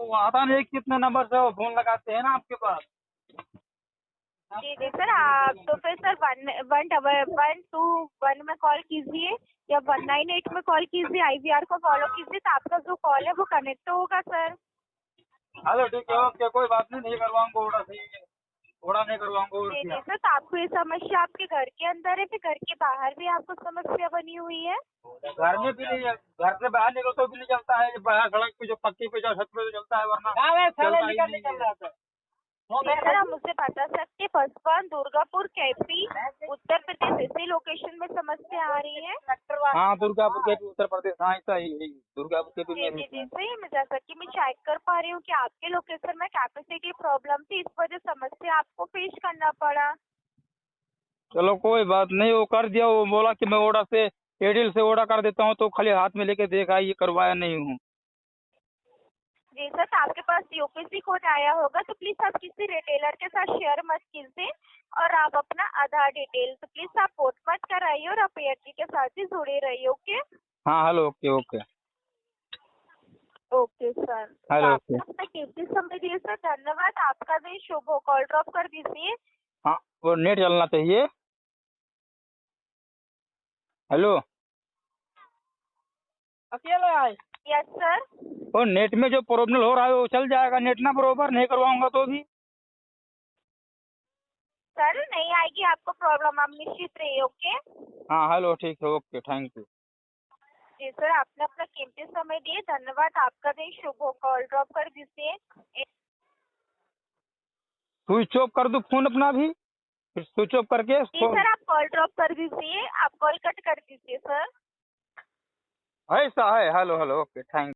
वो आता नहीं कितने नंबर से वो फोन लगाते हैं ना आपके पास। जी जी सर, आप तो फिर सर 121 में कॉल कीजिए या 198 में कॉल कीजिए, IVR को फॉलो कीजिए, तो आपका जो कॉल है वो कनेक्ट होगा सर। हेलो ठीक है, ओके, कोई बात नहीं करवाऊंगा ओड़ा, सही है, ओड़ा नहीं करवाऊंगा। और जी जी क्या सर, तो आपको ये समस्या आपके घर के अंदर है, फिर घर के बाहर भी आपको समस्या बनी हुई है? घर में भी नहीं है, घर से बाहर निकलो तो भी नहीं चलता है, बाहर सड़क पे जो पक्की पे जो छत पे जो चलता है, वरना चलता ही नहीं है। सर आप मुझसे बता सकते पचपन दुर्गापुर KP उत्तर प्रदेश ऐसी लोकेशन में समस्या आ रही है? हाँ, दुर्गापुर के भी उत्तर प्रदेश, हाँ ऐसा ही है, दुर्गापुर के भी जी जी जी सही, मैं जैसा कि मैं चेक कर पा रही हूँ कि आपके लोकेशन में कैपेसिटी प्रॉब्लम थी, इस वजह समस्या आपको फेस करना पड़ा। चलो कोई बात नहीं, वो कर दिया, वो बोला कि मैं ओड़ा से एयरटेल से ओड़ा कर देता हूँ, तो खाली हाथ में लेके देखा, ये करवाया नहीं हूँ। जी सर, तो आपके पास UPC कोड आया होगा, तो प्लीज आप किसी रिटेलर के साथ शेयर मत कीजिए और आप अपना आधार डिटेल तो प्लीज आप पोर्ट मत कराइए और आप एयरटेल के साथ ही जुड़े रहिए। ओके हाँ hello, okay okay, okay sir, hello आपने ओके। अपना कीमती समय दिए सर, धन्यवाद। आपका दिन शुभ हो। कॉल ड्रॉप कर दीजिए। हाँ, वो नेट चलना चाहिए। हेलो, अकेले आए? Yes sir. वो नेट में जो प्रॉब्लम हो रहा है वो चल जाएगा, नेट ना बरोबर नहीं करवाऊंगा तो भी। सर नहीं आएगी आपको प्रॉब्लम, आप निश्चित रहिए। ओके हाँ हेलो ठीक है, ओके, थैंक यू। जी सर, आपने अपना कीमती समय दिए, धन्यवाद। आपका दिन शुभ हो। कॉल ड्रॉप कर दीजिए। स्विच ऑफ कर दूँ फोन अपना भी, फिर स्विच ऑफ करके जी सर, आप कॉल ड्रॉप कर दीजिए, आप कॉल कट कर दीजिए सर। ऐसा है, हेलो हेलो, ओके, थैंक